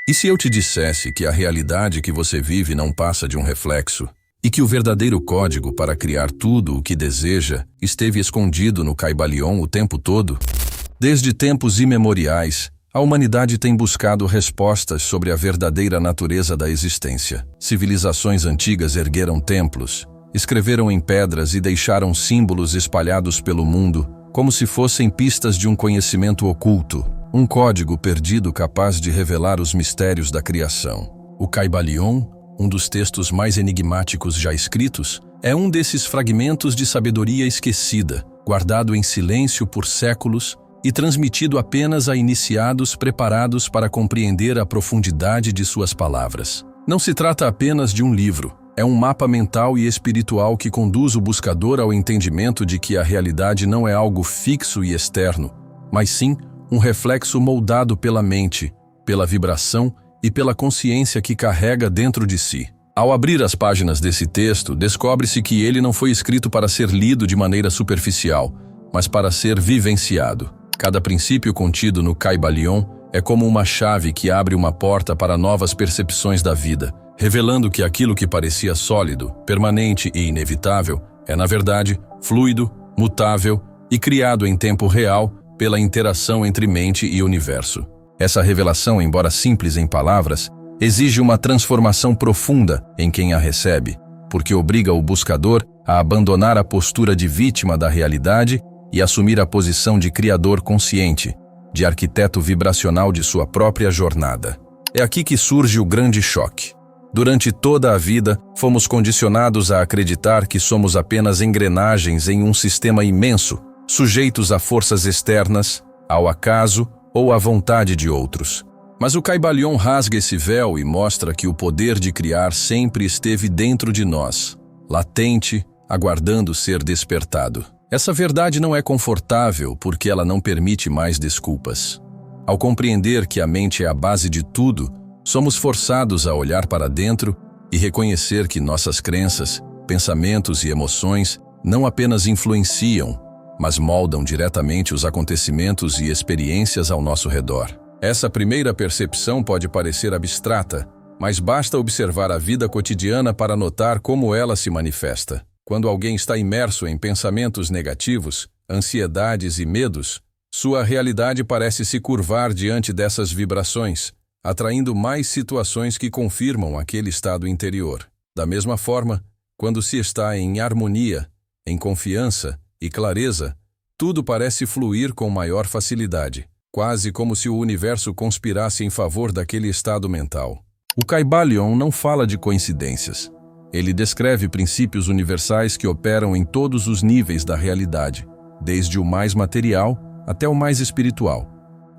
E se eu te dissesse que a realidade que você vive não passa de um reflexo, e que o verdadeiro código para criar tudo o que deseja esteve escondido no Kybalion o tempo todo? Desde tempos imemoriais, a humanidade tem buscado respostas sobre a verdadeira natureza da existência. Civilizações antigas ergueram templos, escreveram em pedras e deixaram símbolos espalhados pelo mundo, como se fossem pistas de um conhecimento oculto, um código perdido capaz de revelar os mistérios da criação. O Kybalion, um dos textos mais enigmáticos já escritos, é um desses fragmentos de sabedoria esquecida, guardado em silêncio por séculos e transmitido apenas a iniciados preparados para compreender a profundidade de suas palavras. Não se trata apenas de um livro, é um mapa mental e espiritual que conduz o buscador ao entendimento de que a realidade não é algo fixo e externo, mas sim um reflexo moldado pela mente, pela vibração e pela consciência que carrega dentro de si. Ao abrir as páginas desse texto, descobre-se que ele não foi escrito para ser lido de maneira superficial, mas para ser vivenciado. Cada princípio contido no Kybalion é como uma chave que abre uma porta para novas percepções da vida, revelando que aquilo que parecia sólido, permanente e inevitável é, na verdade, fluido, mutável e criado em tempo real pela interação entre mente e universo. Essa revelação, embora simples em palavras, exige uma transformação profunda em quem a recebe, porque obriga o buscador a abandonar a postura de vítima da realidade e assumir a posição de criador consciente, de arquiteto vibracional de sua própria jornada. É aqui que surge o grande choque. Durante toda a vida, fomos condicionados a acreditar que somos apenas engrenagens em um sistema imenso, sujeitos a forças externas, ao acaso ou à vontade de outros. Mas o Kybalion rasga esse véu e mostra que o poder de criar sempre esteve dentro de nós, latente, aguardando ser despertado. Essa verdade não é confortável porque ela não permite mais desculpas. Ao compreender que a mente é a base de tudo, somos forçados a olhar para dentro e reconhecer que nossas crenças, pensamentos e emoções não apenas influenciam, mas moldam diretamente os acontecimentos e experiências ao nosso redor. Essa primeira percepção pode parecer abstrata, mas basta observar a vida cotidiana para notar como ela se manifesta. Quando alguém está imerso em pensamentos negativos, ansiedades e medos, sua realidade parece se curvar diante dessas vibrações, atraindo mais situações que confirmam aquele estado interior. Da mesma forma, quando se está em harmonia, em confiança e clareza, tudo parece fluir com maior facilidade, quase como se o universo conspirasse em favor daquele estado mental. O Kybalion não fala de coincidências. Ele descreve princípios universais que operam em todos os níveis da realidade, desde o mais material até o mais espiritual,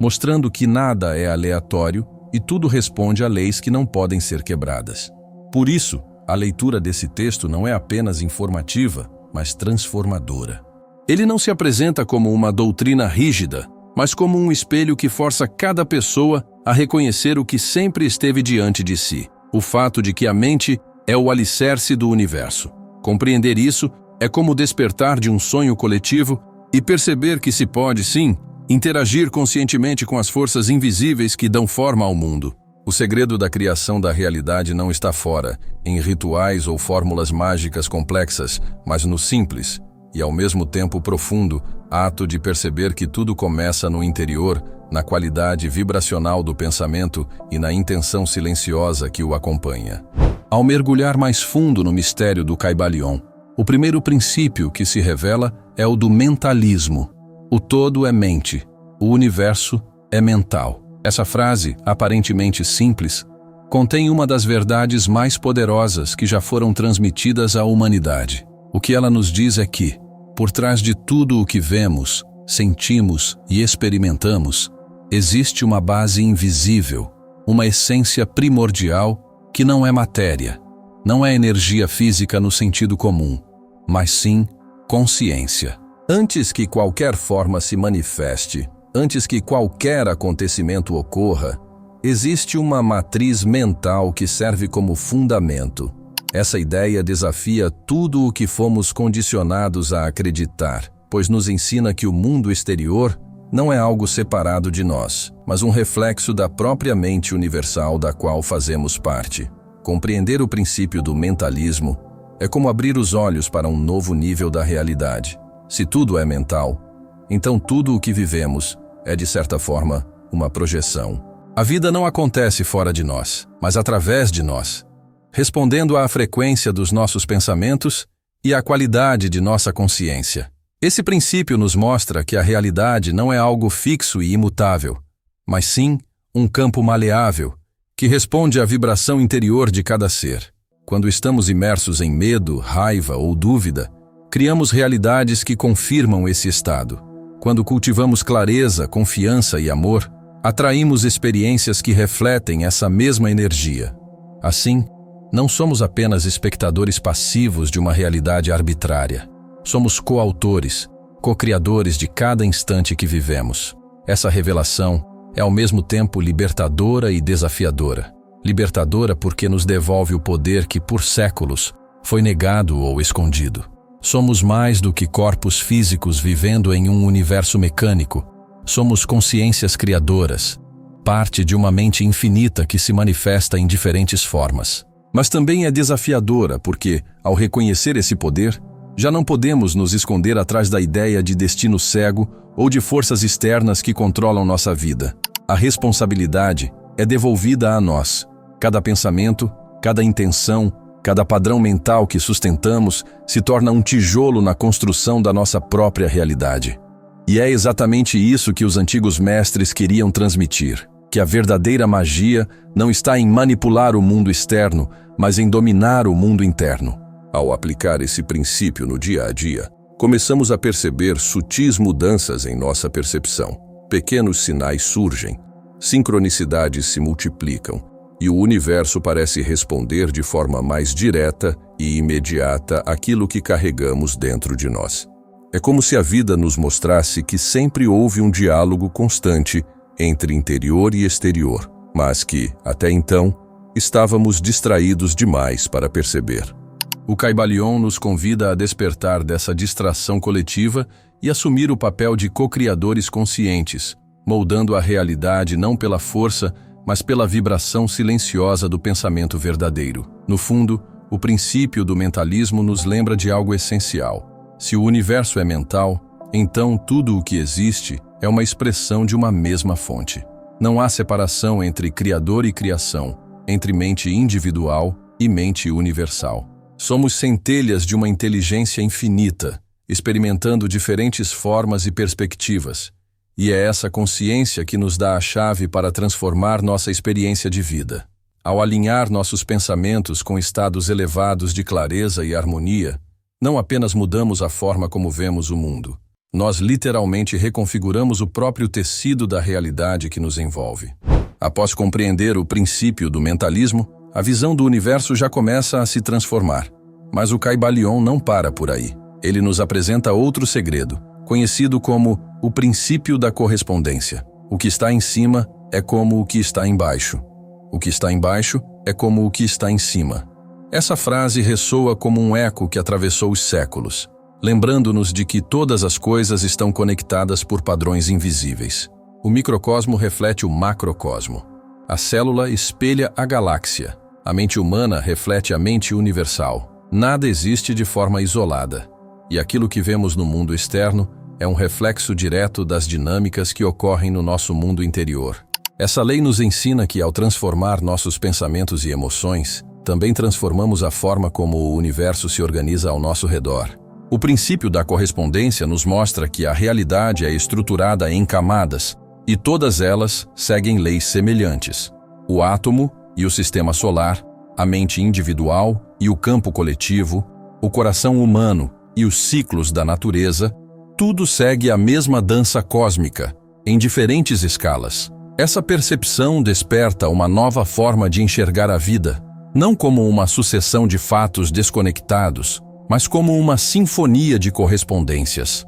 mostrando que nada é aleatório e tudo responde a leis que não podem ser quebradas. Por isso, a leitura desse texto não é apenas informativa, mas transformadora. Ele não se apresenta como uma doutrina rígida, mas como um espelho que força cada pessoa a reconhecer o que sempre esteve diante de si, o fato de que a mente é o alicerce do universo. Compreender isso é como despertar de um sonho coletivo e perceber que se pode, sim, interagir conscientemente com as forças invisíveis que dão forma ao mundo. O segredo da criação da realidade não está fora, em rituais ou fórmulas mágicas complexas, mas no simples e, ao mesmo tempo profundo, ato de perceber que tudo começa no interior, na qualidade vibracional do pensamento e na intenção silenciosa que o acompanha. Ao mergulhar mais fundo no mistério do Kybalion, o primeiro princípio que se revela é o do mentalismo. O todo é mente, o universo é mental. Essa frase, aparentemente simples, contém uma das verdades mais poderosas que já foram transmitidas à humanidade. O que ela nos diz é que, por trás de tudo o que vemos, sentimos e experimentamos, existe uma base invisível, uma essência primordial que não é matéria, não é energia física no sentido comum, mas sim consciência. Antes que qualquer forma se manifeste, antes que qualquer acontecimento ocorra, existe uma matriz mental que serve como fundamento. Essa ideia desafia tudo o que fomos condicionados a acreditar, pois nos ensina que o mundo exterior não é algo separado de nós, mas um reflexo da própria mente universal da qual fazemos parte. Compreender o princípio do mentalismo é como abrir os olhos para um novo nível da realidade. Se tudo é mental, então tudo o que vivemos é, de certa forma, uma projeção. A vida não acontece fora de nós, mas através de nós, respondendo à frequência dos nossos pensamentos e à qualidade de nossa consciência. Esse princípio nos mostra que a realidade não é algo fixo e imutável, mas sim um campo maleável, que responde à vibração interior de cada ser. Quando estamos imersos em medo, raiva ou dúvida, criamos realidades que confirmam esse estado. Quando cultivamos clareza, confiança e amor, atraímos experiências que refletem essa mesma energia. Assim, não somos apenas espectadores passivos de uma realidade arbitrária. Somos coautores, co-criadores de cada instante que vivemos. Essa revelação é ao mesmo tempo libertadora e desafiadora. Libertadora porque nos devolve o poder que por séculos foi negado ou escondido. Somos mais do que corpos físicos vivendo em um universo mecânico. Somos consciências criadoras, parte de uma mente infinita que se manifesta em diferentes formas. Mas também é desafiadora porque, ao reconhecer esse poder, já não podemos nos esconder atrás da ideia de destino cego ou de forças externas que controlam nossa vida. A responsabilidade é devolvida a nós. Cada pensamento, cada intenção, cada padrão mental que sustentamos se torna um tijolo na construção da nossa própria realidade. E é exatamente isso que os antigos mestres queriam transmitir, que a verdadeira magia não está em manipular o mundo externo, mas em dominar o mundo interno. Ao aplicar esse princípio no dia a dia, começamos a perceber sutis mudanças em nossa percepção. Pequenos sinais surgem, sincronicidades se multiplicam, e o universo parece responder de forma mais direta e imediata àquilo que carregamos dentro de nós. É como se a vida nos mostrasse que sempre houve um diálogo constante entre interior e exterior, mas que, até então, estávamos distraídos demais para perceber. O Kybalion nos convida a despertar dessa distração coletiva e assumir o papel de co-criadores conscientes, moldando a realidade não pela força, mas pela vibração silenciosa do pensamento verdadeiro. No fundo, o princípio do mentalismo nos lembra de algo essencial. Se o universo é mental, então tudo o que existe é uma expressão de uma mesma fonte. Não há separação entre criador e criação, entre mente individual e mente universal. Somos centelhas de uma inteligência infinita, experimentando diferentes formas e perspectivas, e é essa consciência que nos dá a chave para transformar nossa experiência de vida. Ao alinhar nossos pensamentos com estados elevados de clareza e harmonia, não apenas mudamos a forma como vemos o mundo, nós literalmente reconfiguramos o próprio tecido da realidade que nos envolve. Após compreender o princípio do mentalismo, a visão do universo já começa a se transformar. Mas o Kybalion não para por aí. Ele nos apresenta outro segredo, conhecido como o princípio da correspondência. O que está em cima é como o que está embaixo. O que está embaixo é como o que está em cima. Essa frase ressoa como um eco que atravessou os séculos, lembrando-nos de que todas as coisas estão conectadas por padrões invisíveis. O microcosmo reflete o macrocosmo. A célula espelha a galáxia. A mente humana reflete a mente universal. Nada existe de forma isolada. E aquilo que vemos no mundo externo é um reflexo direto das dinâmicas que ocorrem no nosso mundo interior. Essa lei nos ensina que, ao transformar nossos pensamentos e emoções, também transformamos a forma como o universo se organiza ao nosso redor. O princípio da correspondência nos mostra que a realidade é estruturada em camadas, e todas elas seguem leis semelhantes. O átomo e o sistema solar, a mente individual e o campo coletivo, o coração humano e os ciclos da natureza, tudo segue a mesma dança cósmica, em diferentes escalas. Essa percepção desperta uma nova forma de enxergar a vida, não como uma sucessão de fatos desconectados, mas como uma sinfonia de correspondências.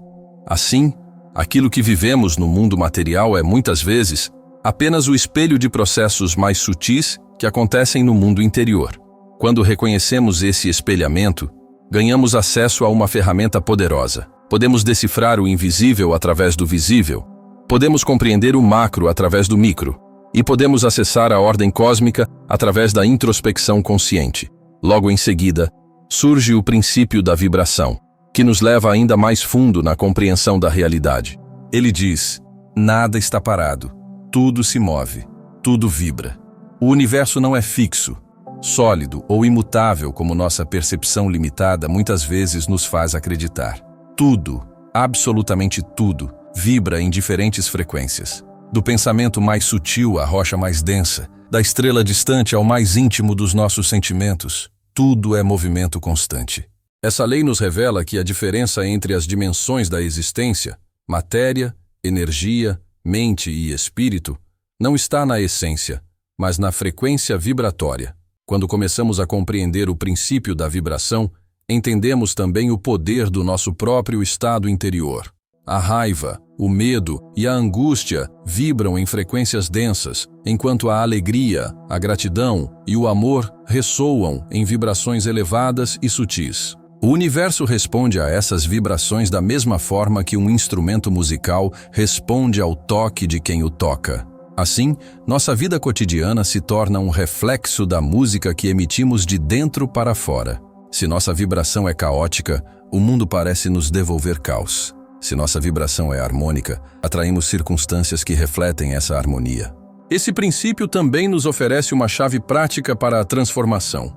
Assim, aquilo que vivemos no mundo material é, muitas vezes, apenas o espelho de processos mais sutis que acontecem no mundo interior. Quando reconhecemos esse espelhamento, ganhamos acesso a uma ferramenta poderosa. Podemos decifrar o invisível através do visível, Podemos compreender o macro através do micro, e podemos acessar a ordem cósmica através da introspecção consciente. Logo em seguida, surge o princípio da vibração, que nos leva ainda mais fundo na compreensão da realidade. Ele diz: nada está parado, tudo se move, tudo vibra. O universo não é fixo, sólido ou imutável como nossa percepção limitada muitas vezes nos faz acreditar. Tudo, absolutamente tudo, vibra em diferentes frequências. Do pensamento mais sutil à rocha mais densa, da estrela distante ao mais íntimo dos nossos sentimentos, tudo é movimento constante. Essa lei nos revela que a diferença entre as dimensões da existência, matéria, energia, mente e espírito, não está na essência, mas na frequência vibratória. Quando começamos a compreender o princípio da vibração, entendemos também o poder do nosso próprio estado interior. A raiva, o medo e a angústia vibram em frequências densas, enquanto a alegria, a gratidão e o amor ressoam em vibrações elevadas e sutis. O universo responde a essas vibrações da mesma forma que um instrumento musical responde ao toque de quem o toca. Assim, nossa vida cotidiana se torna um reflexo da música que emitimos de dentro para fora. Se nossa vibração é caótica, o mundo parece nos devolver caos. Se nossa vibração é harmônica, atraímos circunstâncias que refletem essa harmonia. Esse princípio também nos oferece uma chave prática para a transformação.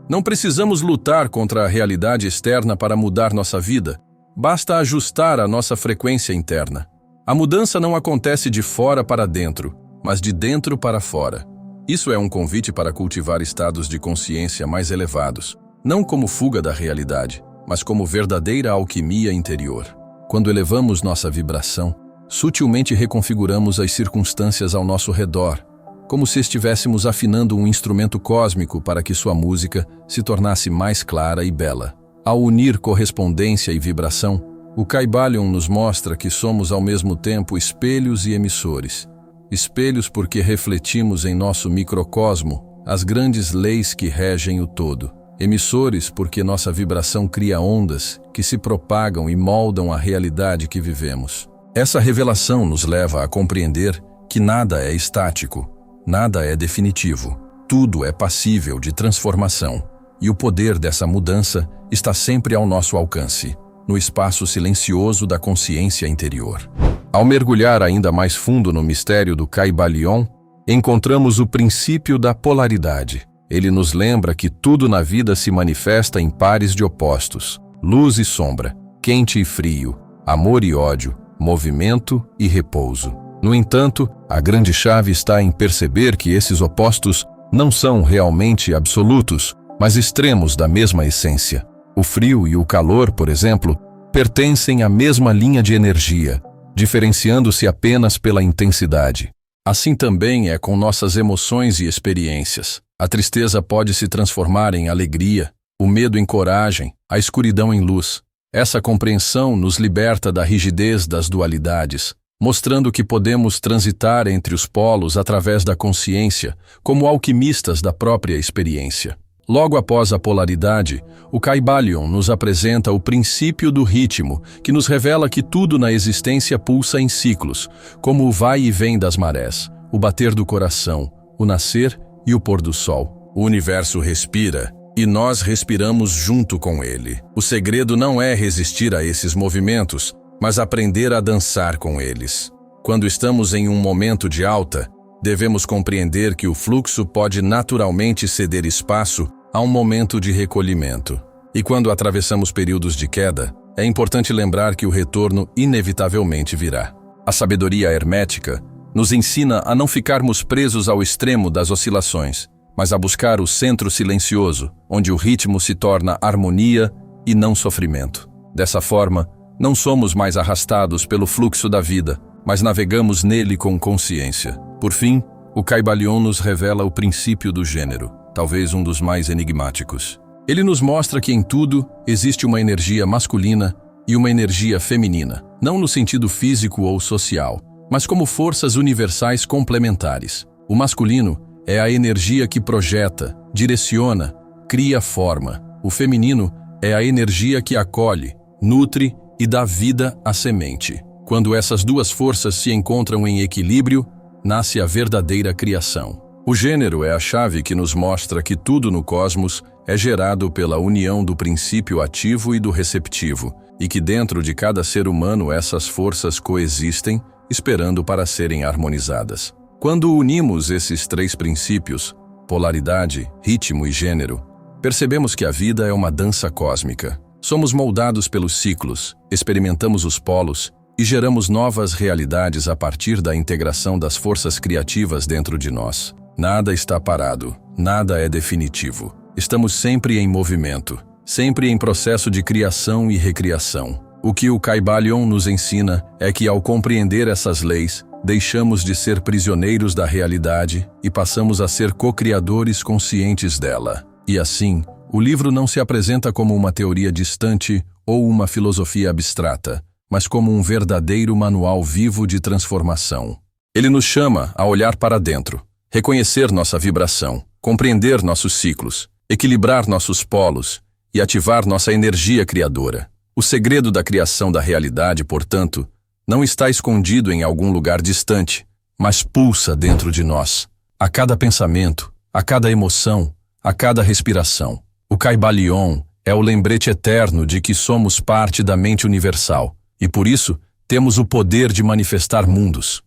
Não precisamos lutar contra a realidade externa para mudar nossa vida. Basta ajustar a nossa frequência interna. A mudança não acontece de fora para dentro, mas de dentro para fora. Isso é um convite para cultivar estados de consciência mais elevados, não como fuga da realidade, mas como verdadeira alquimia interior. Quando elevamos nossa vibração, sutilmente reconfiguramos as circunstâncias ao nosso redor, como se estivéssemos afinando um instrumento cósmico para que sua música se tornasse mais clara e bela. Ao unir correspondência e vibração, o Kybalion nos mostra que somos ao mesmo tempo espelhos e emissores. Espelhos porque refletimos em nosso microcosmo as grandes leis que regem o todo. Emissores porque nossa vibração cria ondas que se propagam e moldam a realidade que vivemos. Essa revelação nos leva a compreender que nada é estático, nada é definitivo. Tudo é passível de transformação, e o poder dessa mudança está sempre ao nosso alcance, no espaço silencioso da consciência interior. Ao mergulhar ainda mais fundo no mistério do Kybalion, encontramos o princípio da polaridade. Ele nos lembra que tudo na vida se manifesta em pares de opostos, luz e sombra, quente e frio, amor e ódio, movimento e repouso. No entanto, a grande chave está em perceber que esses opostos não são realmente absolutos, mas extremos da mesma essência. O frio e o calor, por exemplo, pertencem à mesma linha de energia, diferenciando-se apenas pela intensidade. Assim também é com nossas emoções e experiências. A tristeza pode se transformar em alegria, o medo em coragem, a escuridão em luz. Essa compreensão nos liberta da rigidez das dualidades, mostrando que podemos transitar entre os polos através da consciência, como alquimistas da própria experiência. Logo após a polaridade, o Kybalion nos apresenta o princípio do ritmo, que nos revela que tudo na existência pulsa em ciclos, como o vai e vem das marés, o bater do coração, o nascer e o pôr do sol. O universo respira, e nós respiramos junto com ele. O segredo não é resistir a esses movimentos, mas aprender a dançar com eles. Quando estamos em um momento de alta, devemos compreender que o fluxo pode naturalmente ceder espaço a um momento de recolhimento. E quando atravessamos períodos de queda, é importante lembrar que o retorno inevitavelmente virá. A sabedoria hermética nos ensina a não ficarmos presos ao extremo das oscilações, mas a buscar o centro silencioso, onde o ritmo se torna harmonia e não sofrimento. Dessa forma, não somos mais arrastados pelo fluxo da vida, mas navegamos nele com consciência. Por fim, o Kybalion nos revela o princípio do gênero, talvez um dos mais enigmáticos. Ele nos mostra que em tudo existe uma energia masculina e uma energia feminina, não no sentido físico ou social, mas como forças universais complementares. O masculino é a energia que projeta, direciona, cria forma. O feminino é a energia que acolhe, nutre e dá vida à semente. Quando essas duas forças se encontram em equilíbrio, nasce a verdadeira criação. O gênero é a chave que nos mostra que tudo no cosmos é gerado pela união do princípio ativo e do receptivo, e que dentro de cada ser humano essas forças coexistem, esperando para serem harmonizadas. Quando unimos esses três princípios, polaridade, ritmo e gênero, percebemos que a vida é uma dança cósmica. Somos moldados pelos ciclos, experimentamos os polos e geramos novas realidades a partir da integração das forças criativas dentro de nós. Nada está parado, nada é definitivo. Estamos sempre em movimento, sempre em processo de criação e recriação. O que o Kybalion nos ensina é que, ao compreender essas leis, deixamos de ser prisioneiros da realidade e passamos a ser co-criadores conscientes dela. E assim, o livro não se apresenta como uma teoria distante ou uma filosofia abstrata, mas como um verdadeiro manual vivo de transformação. Ele nos chama a olhar para dentro, reconhecer nossa vibração, compreender nossos ciclos, equilibrar nossos polos e ativar nossa energia criadora. O segredo da criação da realidade, portanto, não está escondido em algum lugar distante, mas pulsa dentro de nós. A cada pensamento, a cada emoção, a cada respiração. O Kybalion é o lembrete eterno de que somos parte da mente universal e, por isso, temos o poder de manifestar mundos.